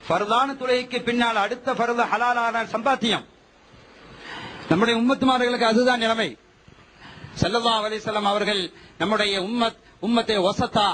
ஃபர்தான தொழுகைக்கு பின்னால் அடுத்த ஃபர்து ஹலாலான சம்பாத்தியம். நம்முடைய உம்மத்துமார்களுக்கு அதுதான் நிலைமை. ஸல்லல்லாஹு அலைஹி வஸல்லம் அவர்கள் நம்முடைய உம்மத்தை வஸதா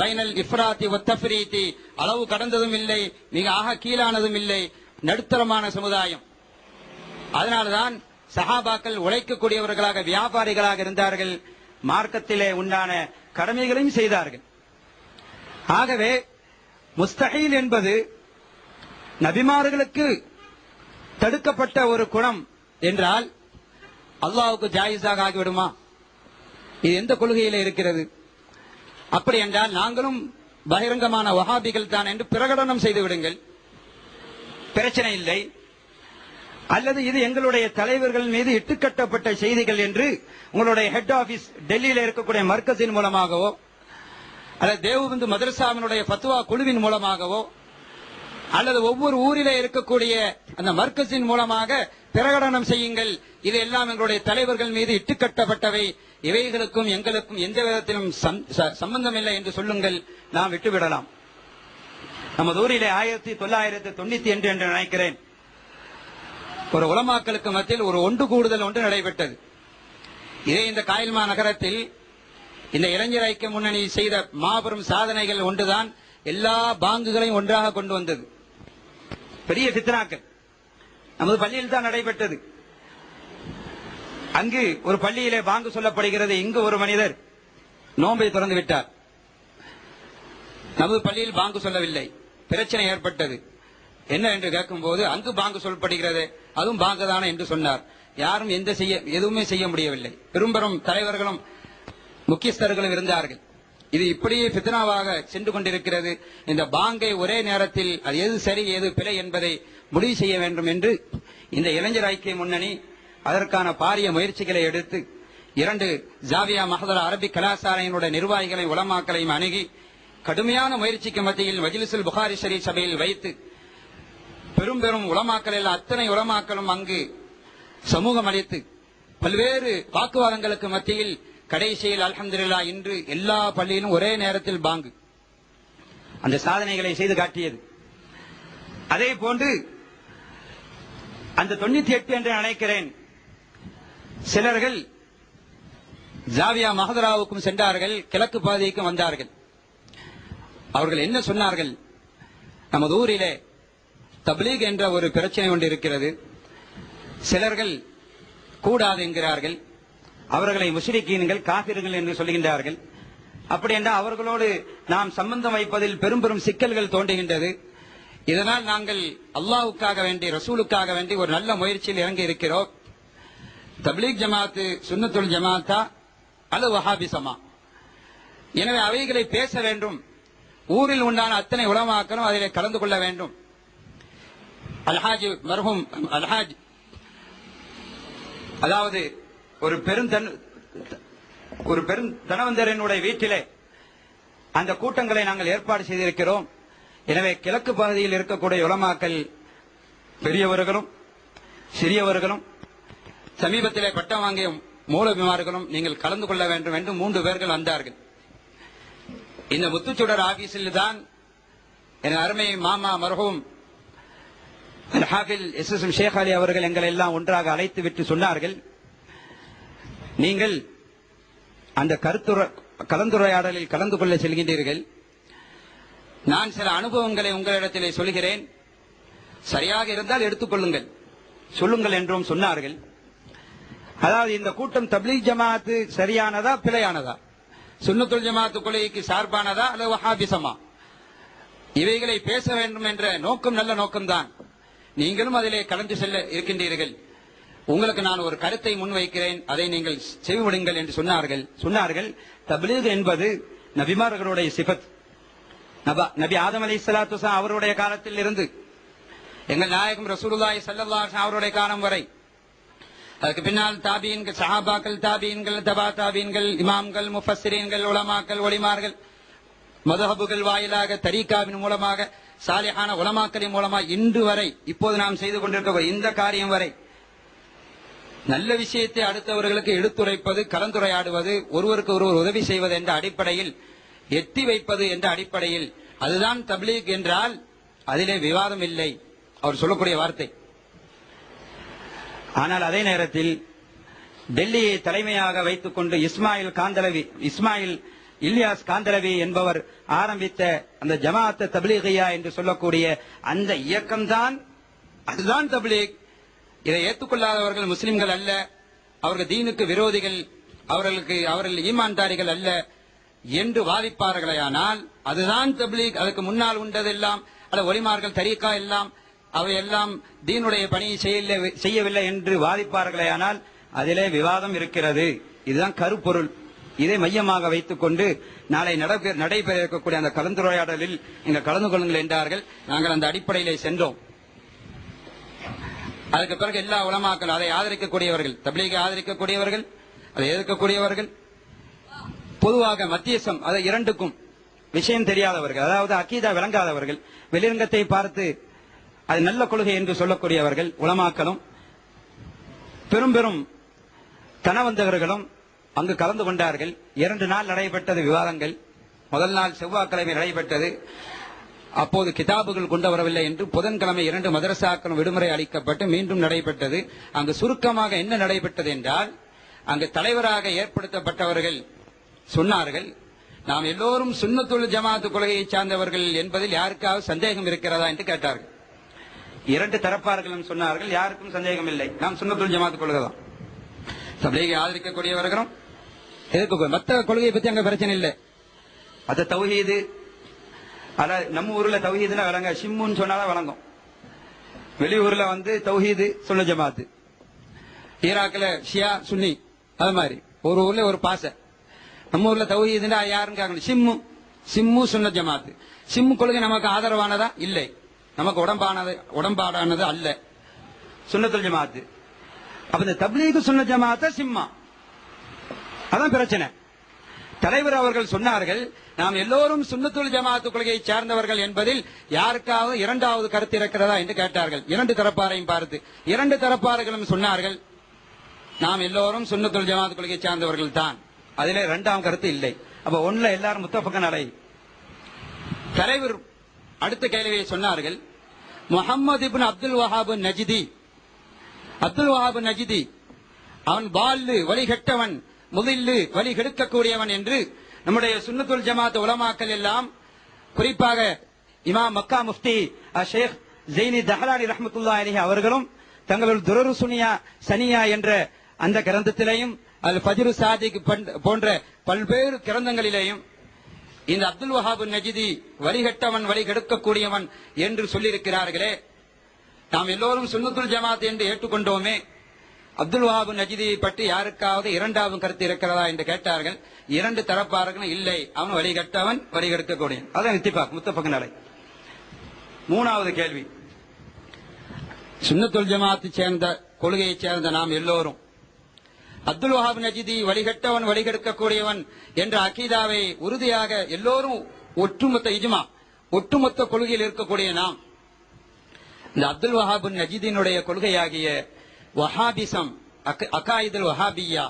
பைனல் இஃப்ராத்தி வத் தஃப்ரீத்தி, அளவு கடந்ததும் இல்லை, மிக ஆக கீழானதும் இல்லை, நடுத்தரமான சமுதாயம். அதனால்தான் சஹாபாக்கள் உழைக்கக்கூடியவர்களாக வியாபாரிகளாக இருந்தார்கள், மார்க்கத்திலே உண்டான கடமைகளையும் செய்தார்கள். ஆகவே முஸ்தஹீல் என்பது நபிமார்களுக்கு தடுக்கப்பட்ட ஒரு குணம் என்றால் அல்லாஹ்வுக்கு ஜாயிஸாக ஆகிவிடுமா? இது எந்த கொள்கையில இருக்கிறது? அப்படி என்றால் நாங்களும் பகிரங்கமான வஹாபிகள் தான் என்று பிரகடனம் செய்து விடுங்கள், பிரச்சனை இல்லை. அல்லது இது எங்களுடைய தலைவர்கள் மீது இட்டுக்கட்டப்பட்ட செய்திகள் என்று உங்களுடைய ஹெட் ஆபீஸ் டெல்லியில இருக்கக்கூடிய மர்கஸின் மூலமாகவோ அல்லது தேவபந்து மதரசாவினுடைய பத்வா குழுவின் மூலமாகவோ அல்லது ஒவ்வொரு ஊரிலே இருக்கக்கூடிய அந்த மர்கஸின் மூலமாக பிரகடனம் செய்யுங்கள், இது எல்லாம் எங்களுடைய தலைவர்கள் மீது இட்டுக்கட்டப்பட்டவை, இவைகளுக்கும் எங்களுக்கும் எந்த விதத்திலும் சம்பந்தம் இல்லை என்று சொல்லுங்கள், நாம் விட்டுவிடலாம். நமது ஊரிலே 1992 என்று நினைக்கிறேன் ஒரு உலமாக்களுக்கு மத்தியில் ஒரு ஒன்று கூடுதல் ஒன்று நடைபெற்றது. இதே இந்த காயல்மா நகரத்தில் இந்த இளைஞர் ஐக்கிய முன்னணி செய்த மாபெரும் சாதனைகள் ஒன்றுதான் எல்லா பாங்குகளையும் ஒன்றாக கொண்டு வந்தது. பெரிய ஃபித்னாக்கள் நமது பள்ளியில் தான் நடைபெற்றது. அங்கு ஒரு பள்ளியிலே பாங்கு சொல்லப்படுகிறது, இங்கு ஒரு மனிதர் நோன்பை திறந்து விட்டார். நமது பள்ளியில் பாங்கு சொல்லவில்லை, பிரச்சனை ஏற்பட்டது. என்ன என்று கேட்கும் போது அங்கு பாங்கு சொல்லப்படுகிறது, அதுவும் பாங்கு தானே என்று சொன்னார். யாரும் எதுவுமே செய்ய முடியவில்லை. பெரும்பெரும் தலைவர்களும் முக்கியஸ்தர்களும் இருந்தார்கள். இது இப்படியே ஃபித்னாவாக சென்று கொண்டிருக்கிறது. இந்த பாங்கை ஒரே நேரத்தில் அது எது சரி எது பிழை என்பதை முடிவு செய்ய வேண்டும் என்று இந்த இளைஞர் ஐக்கிய முன்னணி அதற்கான பாரிய முயற்சிகளை எடுத்து 2 ஜாவியா மஹதரா அரபிக் கலாசாலையினுடைய நிர்வாகிகளை உலமாக்களையும் அணுகி கடுமையான முயற்சிக்கு மத்தியில் மஜ்லிஸுல் புகாரி ஷரீஃப் சபையில் வைத்து பெரும் உலமாக்கள் எல்லாம் அத்தனை உலமாக்களும் அங்கு சமூகம் அளித்து பல்வேறு வாக்குவாதங்களுக்கு மத்தியில் கடைசியில் அல்ஹம்துலில்லாஹ் இன்று எல்லா பள்ளியிலும் ஒரே நேரத்தில் பாங்கு அந்த சாதனைகளை செய்து காட்டியது. அதே போன்று அந்த 98 என்று நினைக்கிறேன் சிலர்கள் ஜாவியா மஹதராவுக்கும் சென்றார்கள், கிழக்கு பாதைக்கும் வந்தார்கள். அவர்கள் என்ன சொன்னார்கள்? நமது ஊரிலே தப்லீக் என்ற ஒரு பிரச்சனை ஒன்று இருக்கிறது, சிலர்கள் கூடாது என்கிறார்கள், அவர்களை முஷ்ரிக்கீன்கள் காபிர்கள் என்று சொல்கின்றார்கள். அப்படி என்றால் அவர்களோடு நாம் சம்பந்தம் வைப்பதில் பெரும் சிக்கல்கள் தோன்றுகின்றது. இதனால் நாங்கள் அல்லாஹ்வுக்காக வேண்டி ரசூலுக்காக வேண்டி ஒரு நல்ல முயற்சியில் இறங்கி இருக்கிறோம். தப்லீக் ஜமாத்து சுன்னத்துல் ஜமாத்தா அல்லது வஹாபிசமா? எனவே அவைகளை பேச வேண்டும், ஊரில் உண்டான அத்தனை உலமாக்களும் அதிலே கலந்து கொள்ள வேண்டும். அல்ஹாஜ் மர்ஹூம் அல்ஹாஜ் அதாவது ஒரு பெருந்தனவந்தரனுடைய வீட்டிலே அந்த கூட்டங்களை நாங்கள் ஏற்பாடு செய்திருக்கிறோம். எனவே கிழக்கு பகுதியில் இருக்கக்கூடிய உலமாக்கள் பெரியவர்களும் சிறியவர்களும் சமீபத்திலே பட்டம் வாங்கிய மூலபிமார்களும் நீங்கள் கலந்து கொள்ள வேண்டும் என்று 3 பேர்கள் வந்தார்கள். இந்த முத்துச்சுடர் ஆபீஸில் தான் என் அருமை மாமா மர்ஹூம் ஹாஃபில் எஸ்எஸ்எம் ஷேக் அலி அவர்கள் எங்களை எல்லாம் ஒன்றாக அழைத்து விட்டு சொன்னார்கள், நீங்கள் அந்த கலந்துரையாடலில் கலந்து கொள்ள செல்கின்றீர்கள், நான் சில அனுபவங்களை உங்களிடத்திலே சொல்கிறேன், சரியாக இருந்தால் எடுத்துக்கொள்ளுங்கள், சொல்லுங்கள் என்றும் சொன்னார்கள். அதாவது இந்த கூட்டம் தப்லீக் ஜமாத்து சரியானதா பிழையானதா, சுன்னத்துல் ஜமாத்து கொள்கைக்கு சார்பானதா அல்லது வஹாபிசமா, இவைகளை பேச வேண்டும் என்ற நோக்கம் நல்ல நோக்கம்தான். நீங்களும் அதிலே கலந்து செல்ல இருக்கின்றீர்கள், உங்களுக்கு நான் ஒரு கருத்தை முன்வைக்கிறேன், அதை நீங்கள் செவிவிடுங்கள் என்று சொன்னார்கள். தப்லீக் என்பது நபிமார்களுடைய சிபத். நபி ஆதம் அலைஹிஸ்ஸலாத்து வஸலாம் அவருடைய காலத்தில் இருந்து எங்கள் நாயகம் ரசூலுல்லாஹி ஸல்லல்லாஹு அலைஹி வஸல்லம் அவருடைய காலம் வரை, அதுக்கு பின்னால் தாபீன்கள், சஹாபாக்கள், தாபீன்கள், தபா தாபீன்கள், இமாம்கள், முஃபஸ்ஸிரீன்கள், உலமாக்கள், ஒலிமார்கள், மதுஹபுகள் வாயிலாக தரீகாவின் மூலமாக சாலிஹான உலமாக்களின் மூலமாக இன்று வரை இப்போது நாம் செய்து கொண்டிருக்க இந்த காரியம் வரை நல்ல விஷயத்தை அடுத்தவர்களுக்கு எடுத்துரைப்பது, கலந்துரையாடுவது, ஒருவருக்கு ஒருவர் உதவி செய்வது என்ற அடிப்படையில், எத்தி வைப்பது என்ற அடிப்படையில் அதுதான் தப்லீக் என்றால் அதிலே விவாதம் இல்லை, அவர் சொல்லக்கூடிய வார்த்தை. ஆனால் அதே நேரத்தில் டெல்லியை தலைமையாக வைத்துக் கொண்டு இஸ்மாயில் இல்யாஸ் காந்தலவி என்பவர் ஆரம்பித்த அந்த ஜமாஅத் தப்லீகியா என்று சொல்லக்கூடிய அந்த இயக்கம்தான், அதுதான் தப்லீக். இதை ஏற்றுக்கொள்ளாதவர்கள் முஸ்லிம்கள் அல்ல, அவர்கள் தீனுக்கு விரோதிகள், அவர்கள் ஈமான்தாரிகள் அல்ல என்று வாதிப்பார்களேயானால் அதுதான் தப்லீக். அதுக்கு முன்னால் உண்டதெல்லாம் அல்ல ஒலிமார்கள் தரீக்கா எல்லாம் அவையெல்லாம் தீனுடைய பணியை செய்யவில்லை என்று வாதிப்பார்களேயானால் அதிலே விவாதம் இருக்கிறது. இதுதான் கருப்பொருள். இதை மையமாக வைத்துக் கொண்டு நாளை நடைபெற இருக்கக்கூடிய அந்த கலந்துரையாடலில் நீங்கள் கலந்து கொள்ளுங்கள் என்றார்கள். நாங்கள் அந்த அடிப்படையிலே சென்றோம். அதுக்கு பிறகு எல்லா உலமாக்கள் அதை ஆதரிக்கக்கூடியவர்கள், தப்லீகை ஆதரிக்கக்கூடியவர்கள், அதை எதிர்க்கக்கூடியவர்கள், பொதுவாக மத்தியசம் அதை இரண்டுக்கும் விஷயம் தெரியாதவர்கள், அதாவது அக்கீதா விளங்காதவர்கள், வெளிரங்கத்தை பார்த்து அது நல்ல கொள்கை என்று சொல்லக்கூடியவர்கள் உலமாக்களும் பெரும் பெரும் தனவந்தகர்களும் அங்கு கலந்து கொண்டார்கள். 2 நாள் நடைபெற்றது விவாதங்கள். முதல் நாள் செவ்வாய்க்கிழமை நடைபெற்றது. அப்போது கிதாபுகள் கொண்டு வரவில்லை என்று புதன்கிழமை 2 மதரசாக்களும் விடுமுறை அளிக்கப்பட்டு மீண்டும் நடைபெற்றது. அங்கு சுருக்கமாக என்ன நடைபெற்றது என்றால், அங்கு தலைவராக ஏற்படுத்தப்பட்டவர்கள் சொன்னார்கள், நாம் எல்லோரும் சுன்னத்துல் ஜமாஅத் கொள்கையை சார்ந்தவர்கள் என்பதில் யாருக்காவது சந்தேகம் இருக்கிறதா என்று கேட்டார்கள். 2 தரப்பார்களும் சொன்னார்கள், யாருக்கும் சந்தேகம் இல்லை, நாம் சுன்னத்துல் ஜமாஅத் கொள்கை தான். தப்லீகை ஆதரிக்கக்கூடியவர்களும் மற்ற கொள்கையை பத்தி அங்க பிரச்சனை இல்லை. அது தௌஹீது, நம்ம ஊர்ல தௌஹீதுல வழங்க ஷிம்முன்னு சொன்னாதான் வழங்கும். வெளியூர்ல தௌஹீது சுன்ன ஜமாஅத், ஈராக்ல ஷியா சுன்னி, அது மாதிரி ஒரு ஊர்ல ஒரு பாச. நம்ம ஊர்ல தௌஹீதுன்னா யாருன்னு கேட்கணும், சிம்மு சுன்ன ஜமாஅத். சிம்மு கொள்கை நமக்கு ஆதரவானதா? இல்லை, நமக்கு உடம்பாடானது அல்ல சுன்னத்துல் ஜமாஅத். அப்ப இந்த தப்லீக் சுன்ன ஜமாஅத் சிம்மா, அதான் பிரச்சனை. தலைவர் அவர்கள் சொன்னார்கள், நாம் எல்லோரும் சுன்னத்துல் ஜமாஅத் கொள்கையை சார்ந்தவர்கள் என்பதில் யாருக்காவது 2வது கருத்து இருக்கிறதா என்று கேட்டார்கள். 2 தரப்பாரையும் பார்த்து 2 தரப்பார்களும் சொன்னார்கள், நாம் எல்லோரும் சுன்னத்துல் ஜமாஅத் கொள்கையை சார்ந்தவர்கள் தான், அதிலே 2ஆம் கருத்து இல்லை. அப்ப ஒண்ணுல எல்லாரும் முத்தஃபக்கன் அலை. தலைவர் அடுத்த கேள்வியை சொன்னார்கள், முஹம்மது இப்னு அப்துல் வஹாப் நஜிதி அவன் பால்லு வழிகட்டவன், முதில்லு வழி கெடுக்கக்கூடியவன் என்று நம்முடைய சுன்னத்துல் ஜமாஅத் உலமாக்கள் எல்லாம், குறிப்பாக இமாம் மக்கா முஃப்தி ஷேக் ஜெய்னி தஹலானி ரஹ்மத்துல்லாஹி அலைஹி அவர்களும் தங்களுடைய துரரு சனியா என்ற அந்த கிரந்தத்திலேயும் அல் ஃபஜ்ரு சாதிக் போன்ற பல்வேறு கிரந்தங்களிலேயும் இந்த அப்துல் வஹாப் நஜிதி வழிகட்டவன் வழி கெடுக்கக்கூடியவன் என்று சொல்லியிருக்கிறார்களே, நாம் எல்லோரும் சுன்னத்துல் ஜமாஅத் என்று ஏற்றுக்கொண்டோமே, அப்துல் வஹாப் நஜிதியை பற்றி யாருக்காவது 2வது கருத்து இருக்கிறதா என்று கேட்டார்கள். 2 தரப்பார்களும் இல்லை, அவன் வழிகட்டவன் வழி கெடுக்கக்கூடியவன். அதான் இத்திஃபாக் முத்தஃபக் அலை. 3வது கேள்வி, சுன்னத்துல் ஜமாஅத் சேர்ந்த கொள்கையை சேர்ந்த நாம் எல்லோரும் அப்துல் வஹாப் நஜிதி வழிகட்டவன் வழிகெடுக்கக்கூடியவன் என்ற அகீதாவை உறுதியாக எல்லோரும் ஒட்டுமொத்த கொள்கையில் இருக்கக்கூடிய நாம், இந்த அப்துல் வஹாப் நஜிதினுடைய கொள்கையாகிய வஹாபிசம், அகாயிதுல் வஹாபியா,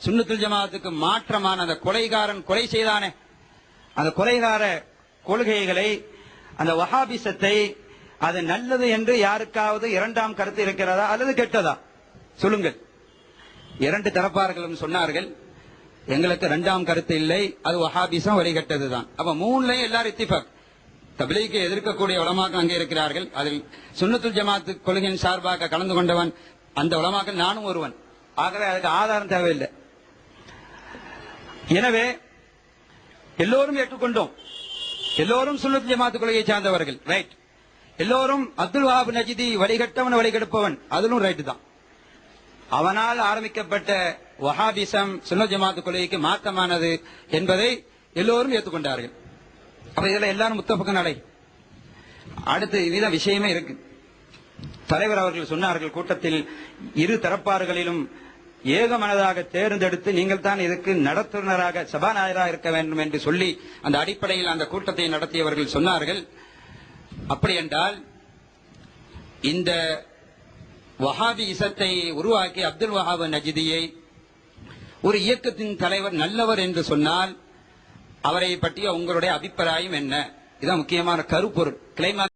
சுன்னத்துல் ஜமாஅத்துக்கு மாற்றமான அந்த கொலைகாரன் கொலை செய்தானே, அந்த கொலைகார கொள்கைகளை, அந்த வஹாபிசத்தை, அது நல்லது என்று யாருக்காவது 2ஆம் கருத்து இருக்கிறதா அல்லது கெட்டதா சொல்லுங்கள். 2 தரப்பார்களும் சொன்னார்கள், எங்களுக்கு 2ஆம் கருத்து இல்லை, அது வஹாபிசம் வழிகட்டதுதான். அப்ப 3லயும் எல்லாரும் இத்திஃபாக். தப்லீகை எதிர்க்கக்கூடிய உலமாக்கள் அங்கே இருக்கிறார்கள். அதில் சுன்னத்துல் ஜமாஅத் கொள்கையின் சார்பாக கலந்து கொண்டவன் அந்த உலமாக்கள் நானும் ஒருவன். ஆகவே அதுக்கு ஆதாரம் தேவையில்லை. எனவே எல்லோரும் ஏற்றுக்கொண்டோம், எல்லோரும் சுன்னத்துல் ஜமாஅத் கொள்கையை சார்ந்தவர்கள், ரைட். எல்லோரும் அப்துல் வஹாப் நஜிதி வழிகட்டவன் வழிகெடுப்பவன், அதிலும் ரைட் தான். அவனால் ஆரம்பிக்கப்பட்ட வஹாபிசம் சுன்னத் ஜமாஅத் கொள்கைக்கு மாற்றமானது என்பதை எல்லோரும் ஏற்றுக்கொண்டார்கள். அப்ப இதுல எல்லாரும் முத்தஃபக்கன் அலை. அடுத்து இதுதான் விஷயமே இருக்கு. தலைவர் அவர்கள் சொன்னார்கள் கூட்டத்தில், 2 தரப்பார்களிலும் ஏகமனதாக தேர்ந்தெடுத்து நீங்கள் தான் இதுக்கு நடத்துனராக சபாநாயகராக இருக்க வேண்டும் என்று சொல்லி அந்த அடிப்படையில் அந்த கூட்டத்தை நடத்தியவர்கள் சொன்னார்கள். அப்படி என்றால் இந்த வஹாபி இசத்தை உருவாக்கி அப்துல் வஹாப் நஜிதியை ஒரு இயக்கத்தின் தலைவர் நல்லவர் என்று சொன்னால் அவரை பற்றிய உங்களுடைய அபிப்பிராயம் என்ன இதான் முக்கியமான கருப்பொருள். கிளைமாக்ஸ்